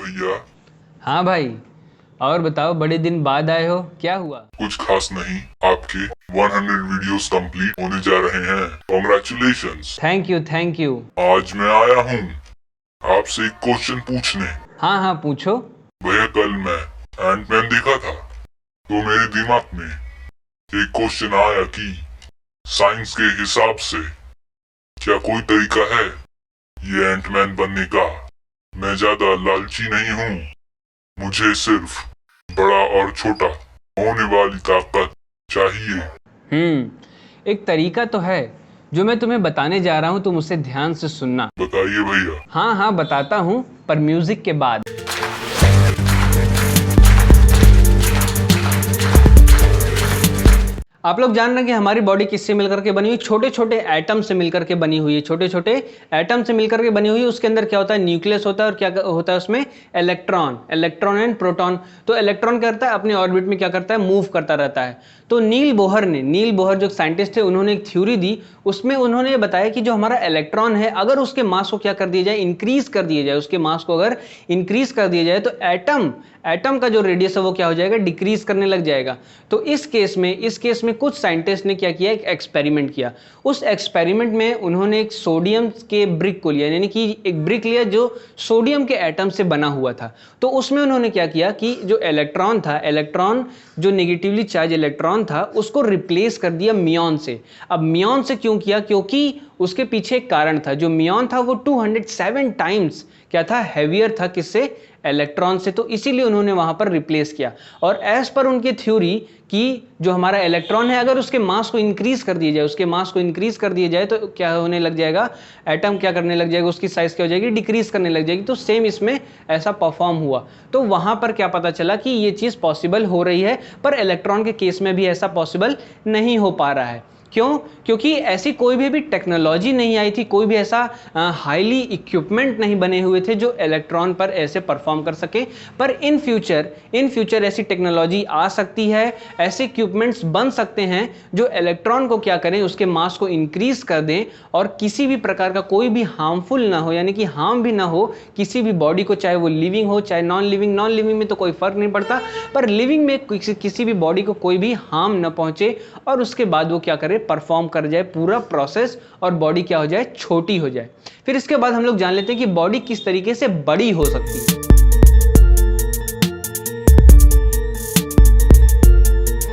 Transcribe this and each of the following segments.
भैया। हाँ भाई, और बताओ, बड़े दिन बाद आए हो, क्या हुआ? कुछ खास नहीं, आपके 100 वीडियोस कंप्लीट होने जा रहे हैं। कॉन्ग्रेचुलेशंस। Thank you. आज मैं आया हूँ आपसे एक क्वेश्चन पूछने। हाँ हाँ, पूछो। भैया, कल मैं एंटमैन देखा था तो मेरे दिमाग में एक क्वेश्चन आया कि साइंस के हिसाब से क्या कोई तरीका है ये एंटमैन बनने का। मैं ज्यादा लालची नहीं हूँ, मुझे सिर्फ बड़ा और छोटा होने वाली ताकत चाहिए। एक तरीका तो है जो मैं तुम्हें बताने जा रहा हूँ, तुम उसे ध्यान से सुनना। बताइए भैया। हाँ हाँ, बताता हूँ, पर म्यूजिक के बाद। आप लोग जान रहे हैं कि हमारी बॉडी किससे मिलकर के बनी हुई? छोटे छोटे एटम से मिलकर के बनी हुई है। छोटे छोटे एटम से मिलकर के बनी हुई है। उसके अंदर क्या होता है? न्यूक्लियस होता है, और क्या होता है उसमें? Electron and proton. तो इलेक्ट्रॉन क्या करता है? अपने ऑर्बिट में क्या करता है? मूव करता रहता है। तो नील बोहर जो साइंटिस्ट थे, उन्होंने एक थ्योरी दी। उसमें उन्होंने बताया कि जो हमारा इलेक्ट्रॉन है, अगर उसके मास को क्या कर दिया जाए? इंक्रीज कर दिया जाए। उसके मास को अगर इंक्रीज कर दिया जाए तो एटम का जो रेडियस है वो क्या हो जाएगा? डिक्रीज करने लग जाएगा। तो इस केस में कुछ साइंटिस्ट ने क्या किया? एक एक्सपेरिमेंट किया। उस एक्सपेरिमेंट में उन्होंने एक सोडियम के ब्रिक को लिया, यानी कि एक ब्रिक लिया जो सोडियम के एटम से बना हुआ था। तो उसमें उन्होंने क्या किया कि जो इलेक्ट्रॉन जो नेगेटिवली चार्ज इलेक्ट्रॉन था, उसको रिप्लेस कर दिया मियॉन से। अब मियॉन से क्यों किया? क्योंकि उसके पीछे एक कारण था। जो मियॉन था वो 207 टाइम्स क्या था? हैवियर था। किससे? इलेक्ट्रॉन से। तो इसीलिए उन्होंने वहां पर रिप्लेस किया। और एज पर उनकी थ्योरी कि जो हमारा इलेक्ट्रॉन है, अगर उसके मास को इंक्रीज कर दिया जाए तो क्या होने लग जाएगा? एटम क्या करने लग जाएगा? उसकी साइज क्या हो जाएगी? डिक्रीज करने लग जाएगी। तो सेम इसमें ऐसा परफॉर्म हुआ। तो वहां पर क्या पता चला कि ये चीज पॉसिबल हो रही है, पर इलेक्ट्रॉन के केस में भी ऐसा पॉसिबल नहीं हो पा रहा है। क्यों? क्योंकि ऐसी कोई भी टेक्नोलॉजी नहीं आई थी, कोई भी ऐसा हाईली इक्विपमेंट नहीं बने हुए थे जो इलेक्ट्रॉन पर ऐसे परफॉर्म कर सके। पर इन फ्यूचर ऐसी टेक्नोलॉजी आ सकती है, ऐसे इक्विपमेंट्स बन सकते हैं जो इलेक्ट्रॉन को क्या करें? उसके मास को इंक्रीज कर दें, और किसी भी प्रकार का कोई भी हार्मफुल ना हो, यानी कि हार्म भी ना हो किसी भी बॉडी को, चाहे वो लिविंग हो चाहे नॉन लिविंग में तो कोई फर्क नहीं पड़ता, पर लिविंग में किसी भी बॉडी को कोई भी हार्म ना पहुंचे, और उसके बाद वो क्या करे? परफॉर्म कर जाए पूरा प्रोसेस, और बॉडी क्या हो जाए? छोटी हो जाए। फिर इसके बाद हम लोग जान लेते हैं कि बॉडी किस तरीके से बड़ी हो सकती है।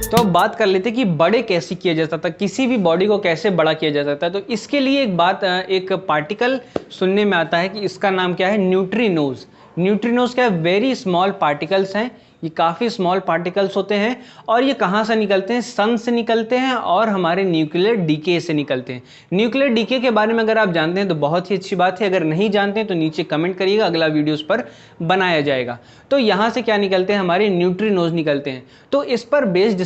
तो अब बात कर लेते हैं कि बड़े कैसे किया जा सकता है, किसी भी बॉडी को कैसे बड़ा किया जा सकता है। तो इसके लिए एक पार्टिकल सुनने में आता है कि इसका नाम क्या है? न्यूट्रिनोज क्या है? वेरी स्मॉल पार्टिकल्स हैं। ये काफ़ी स्मॉल पार्टिकल्स होते हैं, और ये कहाँ से निकलते हैं? सन से निकलते हैं, और हमारे न्यूक्लियर डीके से निकलते हैं। न्यूक्लियर डीके के बारे में अगर आप जानते हैं तो बहुत ही अच्छी बात है, अगर नहीं जानते हैं तो नीचे कमेंट करिएगा, अगला वीडियो उस पर बनाया जाएगा। तो यहाँ से क्या निकलते हैं? हमारे न्यूट्रिनोज निकलते हैं। तो इस पर बेस्ड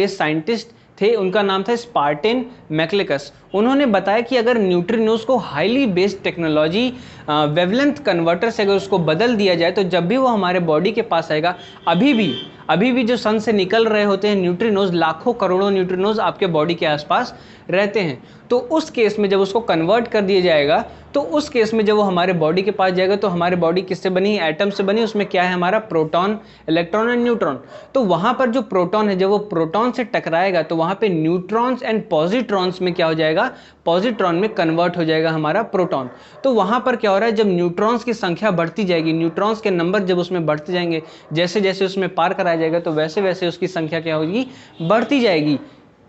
साइंटिस्ट थे, उनका नाम था स्पार्टेन मैक्लेकस। उन्होंने बताया कि अगर न्यूट्रिनोज को highly based technology wavelength converter से अगर उसको बदल दिया जाए, तो जब भी वो हमारे बॉडी के पास आएगा, अभी भी जो सन से निकल रहे होते हैं न्यूट्रिनोज, लाखों करोड़ों न्यूट्रिनोज आपके बॉडी के आसपास रहते हैं। तो उस केस में जब उसको कन्वर्ट कर दिया जाएगा, तो उस केस में जब वो हमारे बॉडी के पास जाएगा, तो हमारी बॉडी किससे बनी? एटम से बनी। उसमें क्या है? हमारा प्रोटॉन, इलेक्ट्रॉन एंड न्यूट्रॉन। तो वहां पर जो प्रोटॉन है, जब वो प्रोटॉन से टकराएगा, तो वहां पे न्यूट्रॉन्स एंड पॉजिट्रॉन्स में क्या हो जाएगा? पॉजिट्रॉन में कन्वर्ट हो जाएगा हमारा प्रोटॉन। तो वहां पर क्या हो रहा है? जब न्यूट्रॉन्स की संख्या बढ़ती जाएगी, न्यूट्रॉन्स के नंबर जब उसमें बढ़ते जाएंगे, जैसे जैसे उसमें पार कराया जाएगा, तो वैसे वैसे उसकी संख्या क्या होगी? बढ़ती जाएगी।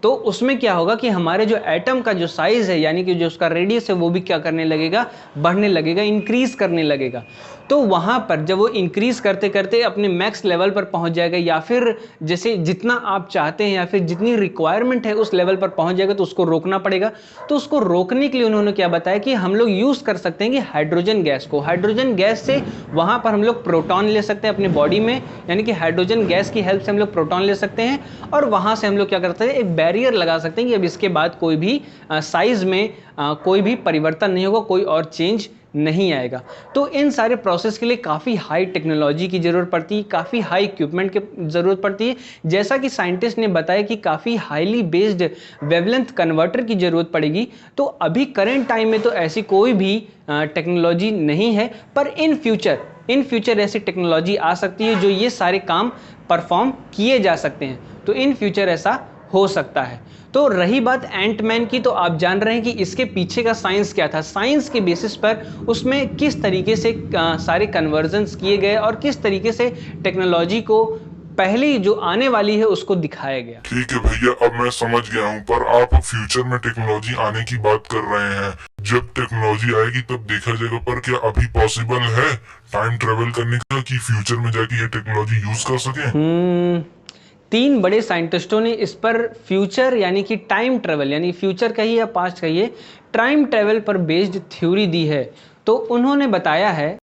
तो उसमें क्या होगा कि हमारे जो एटम का जो साइज है, यानी कि जो उसका रेडियस है, वो भी क्या करने लगेगा? बढ़ने लगेगा, इंक्रीज करने लगेगा। तो वहां पर जब वो इंक्रीज करते करते अपने मैक्स लेवल पर पहुंच जाएगा, या फिर जैसे जितना आप चाहते हैं या फिर जितनी रिक्वायरमेंट है उस लेवल पर पहुंच जाएगा, तो उसको रोकना पड़ेगा। तो उसको रोकने के लिए उन्होंने क्या बताया कि हम लोग यूज कर सकते हैं कि हाइड्रोजन गैस से वहां पर हम लोग प्रोटॉन ले सकते हैं अपने बॉडी में, यानी कि हाइड्रोजन गैस की हेल्प से हम लोग प्रोटॉन ले सकते हैं, और वहां से हम लोग क्या करते हैं? एक बैरियर लगा सकते हैं कि अब इसके बाद कोई भी साइज में कोई भी परिवर्तन नहीं होगा, कोई और चेंज नहीं आएगा। तो इन सारे प्रोसेस के लिए काफ़ी हाई टेक्नोलॉजी की ज़रूरत पड़ती है, काफ़ी हाई इक्विपमेंट की ज़रूरत पड़ती है। जैसा कि साइंटिस्ट ने बताया कि काफ़ी हाईली बेस्ड वेवलेंथ कन्वर्टर की ज़रूरत पड़ेगी। तो अभी करेंट टाइम में तो ऐसी कोई भी टेक्नोलॉजी नहीं है, पर इन फ्यूचर इन फ्यूचर ऐसी टेक्नोलॉजी आ सकती है जो ये सारे काम परफॉर्म किए जा सकते हैं, तो इन फ्यूचर ऐसा हो सकता है। तो रही बात एंटमैन की, तो आप जान रहे हैं कि इसके पीछे का साइंस क्या था, साइंस के बेसिस पर उसमें किस तरीके से सारे कन्वर्जन्स किए गए और किस तरीके से टेक्नोलॉजी को पहले जो आने वाली है उसको दिखाया गया। ठीक है भैया, अब मैं समझ गया हूँ, पर आप फ्यूचर में टेक्नोलॉजी आने की बात कर रहे हैं। जब टेक्नोलॉजी आएगी तब देखा जाएगा, पर क्या अभी पॉसिबल है टाइम ट्रेवल करने का कि फ्यूचर में जाके ये टेक्नोलॉजी यूज कर सके? 3 बड़े साइंटिस्टों ने इस पर फ्यूचर यानी कि टाइम ट्रेवल यानी फ्यूचर कहिए या पास्ट कहिए, टाइम ट्रेवल पर बेस्ड थ्योरी दी है। तो उन्होंने बताया है